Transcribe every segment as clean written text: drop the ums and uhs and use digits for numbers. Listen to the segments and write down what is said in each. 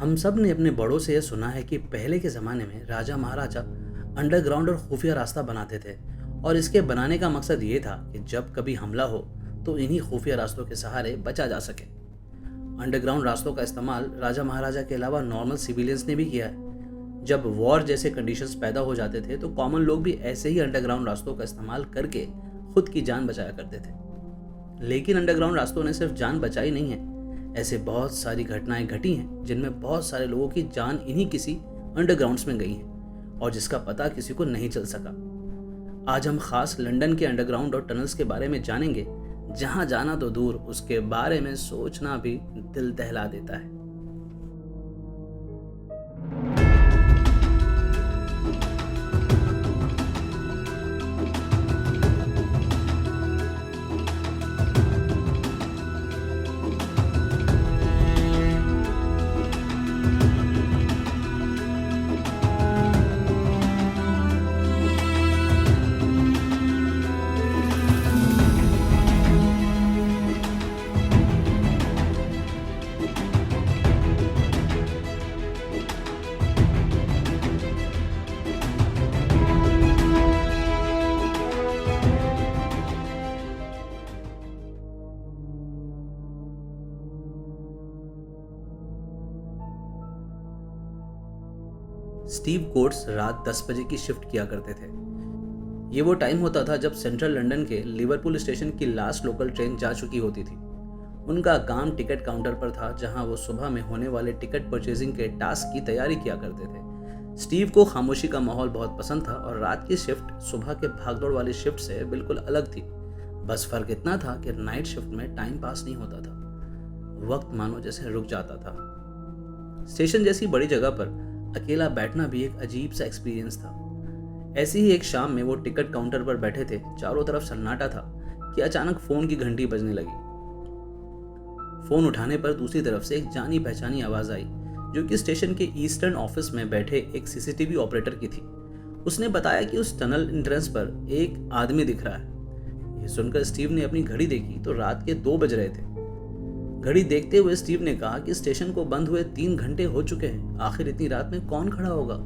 हम सब ने अपने बड़ों से यह सुना है कि पहले के ज़माने में राजा महाराजा अंडरग्राउंड और खुफिया रास्ता बनाते थे। और इसके बनाने का मकसद ये था कि जब कभी हमला हो तो इन्हीं खुफिया रास्तों के सहारे बचा जा सके। अंडरग्राउंड रास्तों का इस्तेमाल राजा महाराजा के अलावा नॉर्मल सिविलियंस ने भी किया है। जब वॉर जैसे कंडीशंस पैदा हो जाते थे तो कॉमन लोग भी ऐसे ही अंडरग्राउंड रास्तों का इस्तेमाल करके खुद की जान बचाया करते थे। लेकिन अंडरग्राउंड रास्तों ने सिर्फ जान बचाई नहीं है, ऐसे बहुत सारी घटनाएं घटी हैं जिनमें बहुत सारे लोगों की जान इन्हीं किसी अंडरग्राउंड्स में गई है और जिसका पता किसी को नहीं चल सका। आज हम खास लंदन के अंडरग्राउंड और टनल्स के बारे में जानेंगे, जहां जाना तो दूर उसके बारे में सोचना भी दिल दहला देता है। स्टीव कोट्स रात 10 बजे की शिफ्ट किया करते थे। ये वो टाइम होता था जब सेंट्रल लंदन के लिवरपूल स्टेशन की लास्ट लोकल ट्रेन जा चुकी होती थी। उनका काम टिकट काउंटर पर था, जहां वो सुबह में होने वाले टिकट परचेजिंग के टास्क की तैयारी किया करते थे। स्टीव को खामोशी का माहौल बहुत पसंद था और रात की शिफ्ट सुबह के भागदौड़ वाली शिफ्ट से बिल्कुल अलग थी। बस फर्क इतना था कि नाइट शिफ्ट में टाइम पास नहीं होता था, वक्त मानो जैसे रुक जाता था। स्टेशन जैसी बड़ी जगह पर अकेला बैठना भी एक अजीब सा एक्सपीरियंस था। ऐसी ही एक शाम में वो टिकट काउंटर पर बैठे थे, चारों तरफ सन्नाटा था कि अचानक फोन की घंटी बजने लगी। फोन उठाने पर दूसरी तरफ से एक जानी पहचानी आवाज आई, जो कि स्टेशन के ईस्टर्न ऑफिस में बैठे एक सीसीटीवी ऑपरेटर की थी। उसने बताया कि उस टनल एंट्रेंस पर एक आदमी दिख रहा है। यह सुनकर स्टीव ने अपनी घड़ी देखी तो रात के 2 बज रहे थे। घड़ी देखते हुए स्टीव ने कहा कि स्टेशन को बंद हुए 3 घंटे हो चुके हैं, आखिर इतनी रात में कौन खड़ा होगा।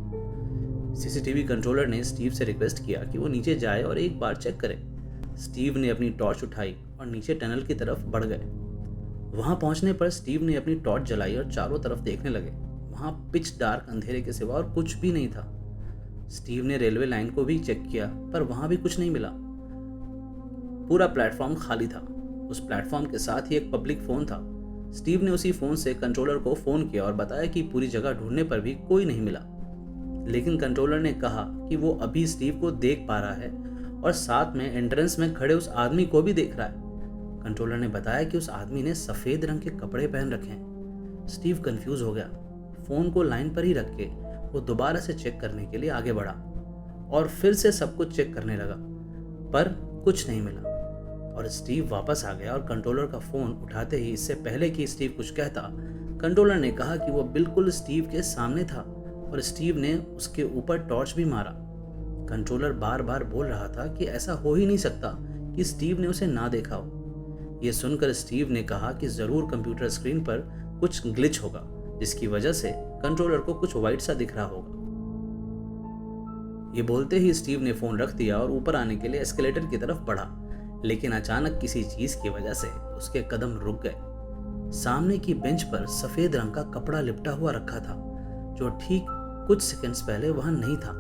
सीसीटीवी कंट्रोलर ने स्टीव से रिक्वेस्ट किया कि वो नीचे जाए और एक बार चेक करे। स्टीव ने अपनी टॉर्च उठाई और नीचे टनल की तरफ बढ़ गए। वहां पहुंचने पर स्टीव ने अपनी टॉर्च जलाई और चारों तरफ देखने लगे। वहां पिच डार्क अंधेरे के सिवा और कुछ भी नहीं था। स्टीव ने रेलवे लाइन को भी चेक किया पर वहां भी कुछ नहीं मिला। पूरा प्लेटफॉर्म खाली था। उस प्लेटफॉर्म के साथ ही एक पब्लिक फोन था। स्टीव ने उसी फोन से कंट्रोलर को फोन किया और बताया कि पूरी जगह ढूंढने पर भी कोई नहीं मिला। लेकिन कंट्रोलर ने कहा कि वो अभी स्टीव को देख पा रहा है और साथ में एंट्रेंस में खड़े उस आदमी को भी देख रहा है। कंट्रोलर ने बताया कि उस आदमी ने सफेद रंग के कपड़े पहन रखे हैं। स्टीव कंफ्यूज हो गया। फोन को लाइन पर ही रख के वो दोबारा से चेक करने के लिए आगे बढ़ा और फिर से सब कुछ चेक करने लगा, पर कुछ नहीं मिला। और स्टीव वापस आ गया और कंट्रोलर का फोन उठाते ही, इससे पहले कि स्टीव कुछ कहता, कंट्रोलर ने कहा कि वो बिल्कुल स्टीव के सामने था और स्टीव ने उसके ऊपर टॉर्च भी मारा। कंट्रोलर बार बार बोल रहा था कि ऐसा हो ही नहीं सकता कि स्टीव ने उसे ना देखा हो। यह सुनकर स्टीव ने कहा कि जरूर कंप्यूटर स्क्रीन पर कुछ ग्लिच होगा, जिसकी वजह से कंट्रोलर को कुछ व्हाइट सा दिख रहा होगा। ये बोलते ही स्टीव ने फोन रख दिया और ऊपर आने के लिए एस्केलेटर की तरफ बढ़ा, लेकिन अचानक किसी चीज की वजह से उसके कदम रुक गए। सामने की बेंच पर सफेद रंग का कपड़ा लिपटा हुआ रखा था, जो ठीक कुछ सेकंड्स पहले वहां नहीं था।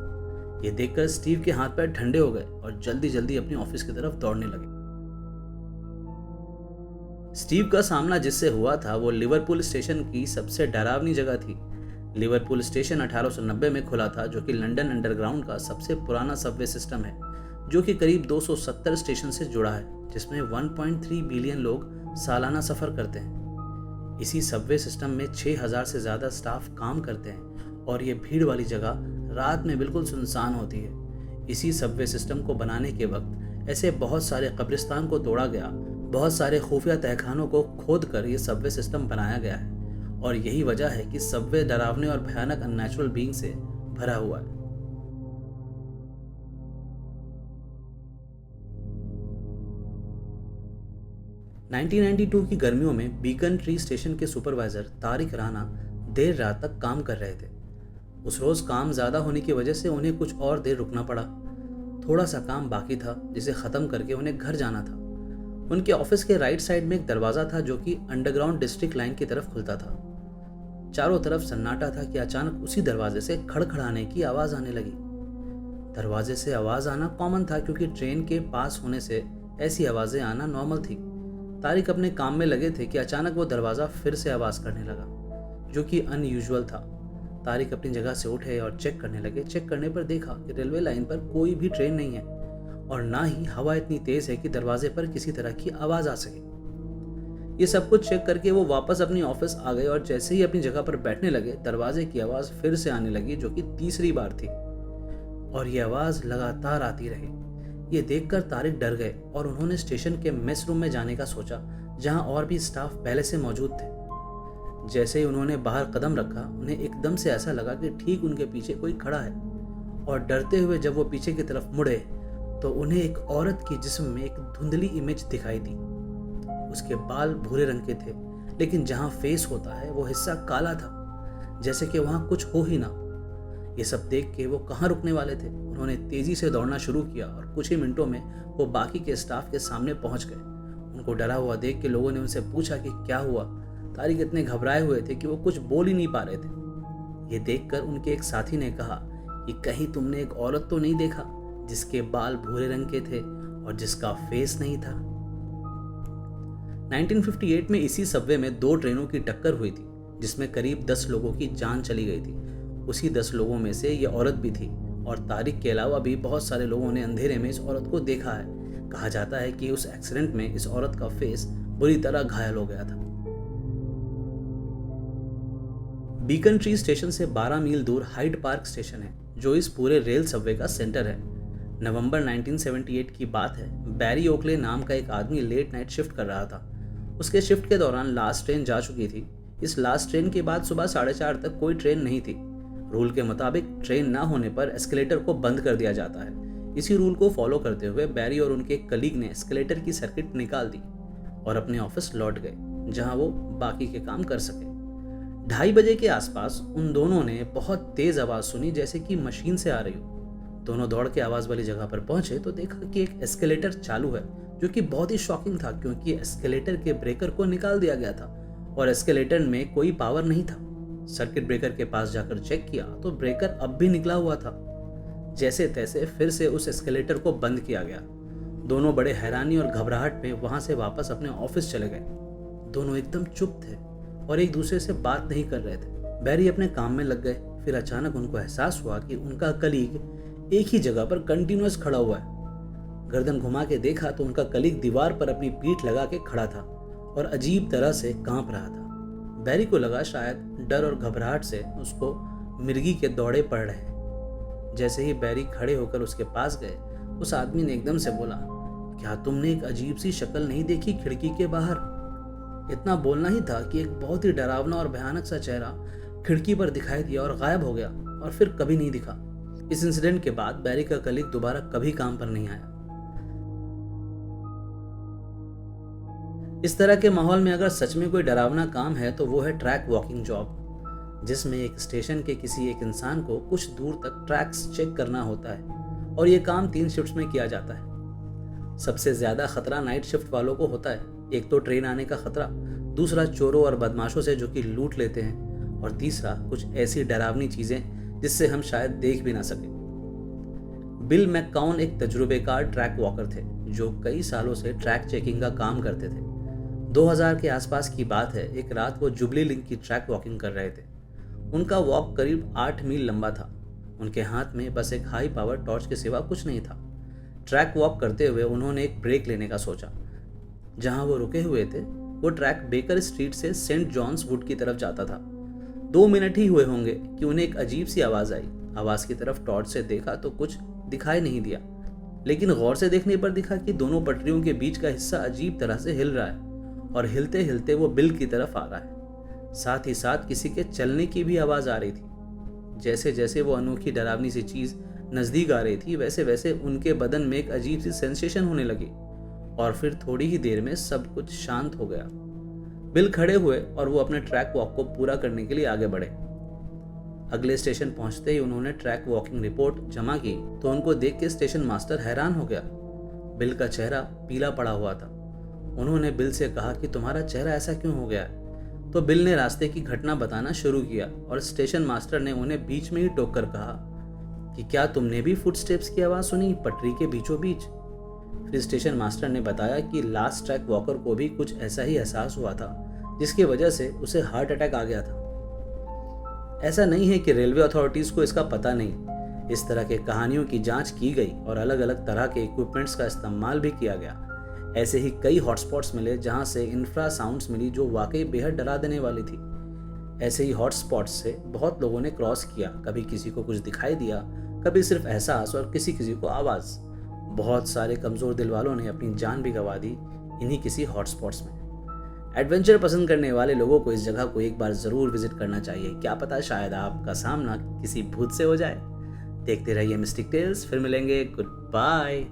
यह देखकर स्टीव के हाथ पैर ठंडे हो गए और जल्दी जल्दी अपनी ऑफिस की तरफ दौड़ने लगे। स्टीव का सामना जिससे हुआ था वो लिवरपूल स्टेशन की सबसे डरावनी जगह थी। लिवरपूल स्टेशन 1890 में खुला था, जो कि लंदन अंडरग्राउंड का सबसे पुराना सबवे सिस्टम है, जो कि करीब 270 स्टेशन से जुड़ा है, जिसमें 1.3 बिलियन लोग सालाना सफर करते हैं। इसी सबवे सिस्टम में 6000 से ज्यादा स्टाफ काम करते हैं और ये भीड़ वाली जगह रात में बिल्कुल सुनसान होती है। इसी सबवे सिस्टम को बनाने के वक्त ऐसे बहुत सारे कब्रिस्तान को तोड़ा गया, बहुत सारे खुफिया तहखानों को खोद कर ये सबवे सिस्टम बनाया गया है और यही वजह है कि सबवे डरावने और भयानक अननेचुरल बीइंग से भरा हुआ है। (1992) की गर्मियों में बीकन ट्री स्टेशन के सुपरवाइजर तारिक राना देर रात तक काम कर रहे थे। उस रोज काम ज्यादा होने की वजह से उन्हें कुछ और देर रुकना पड़ा। थोड़ा सा काम बाकी था जिसे खत्म करके उन्हें घर जाना था। उनके ऑफिस के राइट साइड में एक दरवाजा था जो कि अंडरग्राउंड डिस्ट्रिक्ट लाइन की तरफ खुलता था। चारों तरफ सन्नाटा था कि अचानक उसी दरवाजे से खड़खड़ाने की आवाज आने लगी। दरवाजे से आवाज आना कॉमन था क्योंकि ट्रेन के पास होने से ऐसी आवाजें आना नॉर्मल थी। तारिक अपने काम में लगे थे कि अचानक वो दरवाजा फिर से आवाज करने लगा, जो कि अनयूजुअल था। तारिक अपनी जगह से उठे और चेक करने लगे। चेक करने पर देखा कि रेलवे लाइन पर कोई भी ट्रेन नहीं है और ना ही हवा इतनी तेज है कि दरवाजे पर किसी तरह की आवाज आ सके। ये सब कुछ चेक करके वो वापस अपनी ऑफिस आ गए और जैसे ही अपनी जगह पर बैठने लगे दरवाजे की आवाज फिर से आने लगी, जो कि तीसरी बार थी और ये आवाज लगातार आती रही। ये देखकर तारिक डर गए और उन्होंने स्टेशन के मेस रूम में जाने का सोचा, जहां और भी स्टाफ पहले से मौजूद थे। जैसे ही उन्होंने बाहर कदम रखा, उन्हें एकदम से ऐसा लगा कि ठीक उनके पीछे कोई खड़ा है और डरते हुए जब वो पीछे की तरफ मुड़े तो उन्हें एक औरत की जिस्म में एक धुंधली इमेज दिखाई दी। उसके बाल भूरे रंग के थे, लेकिन जहां फेस होता है वो हिस्सा काला था, जैसे कि वहां कुछ हो ही ना। ये सब देख के वो कहाँ रुकने वाले थे। उन्होंने तेजी से दौड़ना शुरू किया और कुछ ही मिनटों में वो बाकी के स्टाफ के सामने पहुंच गए। उनको डरा हुआ देख के लोगों ने उनसे पूछा कि क्या हुआ। तारिक इतने घबराए हुए थे कि वो कुछ बोल ही नहीं पा रहे थे। ये देखकर उनके एक साथी ने कहा कि कहीं तुमने एक औरत तो नहीं देखा जिसके बाल भूरे रंग के थे और जिसका फेस नहीं था। 1958 में इसी सबवे में 2 ट्रेनों की टक्कर हुई थी जिसमें करीब 10 लोगों की जान चली गई थी। उसी 10 लोगों में से ये औरत भी थी और तारिक के अलावा भी बहुत सारे लोगों ने अंधेरे में इस औरत को देखा है। कहा जाता है कि उस एक्सीडेंट में इस औरत का फेस बुरी तरह घायल हो गया था। बीकन ट्री स्टेशन से 12 मील दूर हाइड पार्क स्टेशन है, जो इस पूरे रेल सबवे का सेंटर है। नवंबर 1978 की बात है। बैरी ओकले नाम का एक आदमी लेट नाइट शिफ्ट कर रहा था। उसके शिफ्ट के दौरान लास्ट ट्रेन जा चुकी थी। इस लास्ट ट्रेन के बाद सुबह 4:30 तक कोई ट्रेन नहीं थी। रूल के मुताबिक ट्रेन ना होने पर एस्केलेटर को बंद कर दिया जाता है। इसी रूल को फॉलो करते हुए बैरी और उनके कलीग ने एस्केलेटर की सर्किट निकाल दी और अपने ऑफिस लौट गए, जहां वो बाकी के काम कर सके। 2:30 बजे के आसपास उन दोनों ने बहुत तेज आवाज सुनी, जैसे कि मशीन से आ रही हो। दोनों दौड़ के आवाज वाली जगह पर पहुंचे तो देखा कि एक एस्केलेटर चालू है, जो कि बहुत ही शॉकिंग था क्योंकि एस्केलेटर के ब्रेकर को निकाल दिया गया था और एस्केलेटर में कोई पावर नहीं था। सर्किट ब्रेकर के पास जाकर चेक किया तो ब्रेकर अब भी निकला हुआ था। जैसे तैसे फिर से उस एस्केलेटर को बंद किया गया। दोनों बड़े हैरानी और घबराहट में वहां से वापस अपने ऑफिस चले गए। दोनों एकदम चुप थे और एक दूसरे से बात नहीं कर रहे थे। बैरी अपने काम में लग गए। फिर अचानक उनको एहसास हुआ कि उनका कलीग एक ही जगह पर कंटिन्यूअस खड़ा हुआ है। गर्दन घुमा के देखा तो उनका कलीग दीवार पर अपनी पीठ लगा के खड़ा था और अजीब तरह से कांप रहा था। बैरी को लगा शायद डर और घबराहट से उसको मिर्गी के दौड़े पड़ रहे। जैसे ही बैरी खड़े होकर उसके पास गए, उस आदमी ने एकदम से बोला, क्या तुमने एक अजीब सी शक्ल नहीं देखी खिड़की के बाहर? इतना बोलना ही था कि एक बहुत ही डरावना और भयानक सा चेहरा खिड़की पर दिखाई दिया और गायब हो गया और फिर कभी नहीं दिखा। इस इंसिडेंट के बाद बैरी का कलीग दोबारा कभी काम पर नहीं आया। इस तरह के माहौल में अगर सच में कोई डरावना काम है तो वो है ट्रैक वॉकिंग जॉब, जिसमें एक स्टेशन के किसी एक इंसान को कुछ दूर तक ट्रैक्स चेक करना होता है और ये काम 3 शिफ्ट्स में किया जाता है। सबसे ज्यादा खतरा नाइट शिफ्ट वालों को होता है। एक तो ट्रेन आने का खतरा, दूसरा चोरों और बदमाशों से जो कि लूट लेते हैं, और तीसरा कुछ ऐसी डरावनी चीजें जिससे हम शायद देख भी ना सके। बिल मैककाउन एक तजुर्बेकार ट्रैक वॉकर थे जो कई सालों से ट्रैक चेकिंग का काम करते थे। 2000 के आसपास की बात है। एक रात वो जुबली लिंक की ट्रैक वॉकिंग कर रहे थे। उनका वॉक करीब 8 मील लंबा था। उनके हाथ में बस एक हाई पावर टॉर्च के सिवा कुछ नहीं था। ट्रैक वॉक करते हुए उन्होंने एक ब्रेक लेने का सोचा। जहां वो रुके हुए थे वो ट्रैक बेकर स्ट्रीट से सेंट जॉन्स वुड की तरफ जाता था। 2 मिनट ही हुए होंगे कि उन्हें एक अजीब सी आवाज आई। आवाज की तरफ टॉर्च से देखा तो कुछ दिखाई नहीं दिया, लेकिन गौर से देखने पर दिखा कि दोनों पटरियों के बीच का हिस्सा अजीब तरह से हिल रहा है और हिलते हिलते वो बिल की तरफ आ रहा है। साथ ही साथ किसी के चलने की भी आवाज आ रही थी। जैसे जैसे वो अनोखी डरावनी सी चीज नजदीक आ रही थी, वैसे वैसे उनके बदन में एक अजीब सी सेंसेशन होने लगी और फिर थोड़ी ही देर में सब कुछ शांत हो गया। बिल खड़े हुए और वो अपने ट्रैक वॉक को पूरा करने के लिए आगे बढ़े। अगले स्टेशन पहुंचते ही उन्होंने ट्रैक वॉकिंग रिपोर्ट जमा की तो उनको देख के स्टेशन मास्टर हैरान हो गया। बिल का चेहरा पीला पड़ा हुआ था। उन्होंने बिल से कहा कि तुम्हारा चेहरा ऐसा क्यों हो गया है? तो बिल ने रास्ते की घटना बताना शुरू किया और स्टेशन मास्टर ने उन्हें बीच में ही टोककर कहा कि क्या तुमने भी फुटस्टेप्स की आवाज़ सुनी पटरी के बीचों बीच? फिर स्टेशन मास्टर ने बताया कि लास्ट ट्रैक वॉकर को भी कुछ ऐसा ही एहसास हुआ था, जिसकी वजह से उसे हार्ट अटैक आ गया था। ऐसा नहीं है कि रेलवे अथॉरिटीज़ को इसका पता नहीं। इस तरह के कहानियों की जांच की गई और अलग अलग तरह के इक्विपमेंट्स का इस्तेमाल भी किया गया। ऐसे ही कई हॉटस्पॉट्स मिले जहां से इंफ्रा साउंड्स मिली जो वाकई बेहद डरा देने वाली थी। ऐसे ही हॉटस्पॉट्स से बहुत लोगों ने क्रॉस किया, कभी किसी को कुछ दिखाई दिया, कभी सिर्फ एहसास और किसी किसी को आवाज़। बहुत सारे कमज़ोर दिल वालों ने अपनी जान भी गंवा दी इन्हीं किसी हॉटस्पॉट्स में। एडवेंचर पसंद करने वाले लोगों को इस जगह को एक बार ज़रूर विजिट करना चाहिए। क्या पता शायद आपका सामना किसी भूत से हो जाए। देखते रहिए मिस्टिक टेल्स, फिर मिलेंगे। Good bye.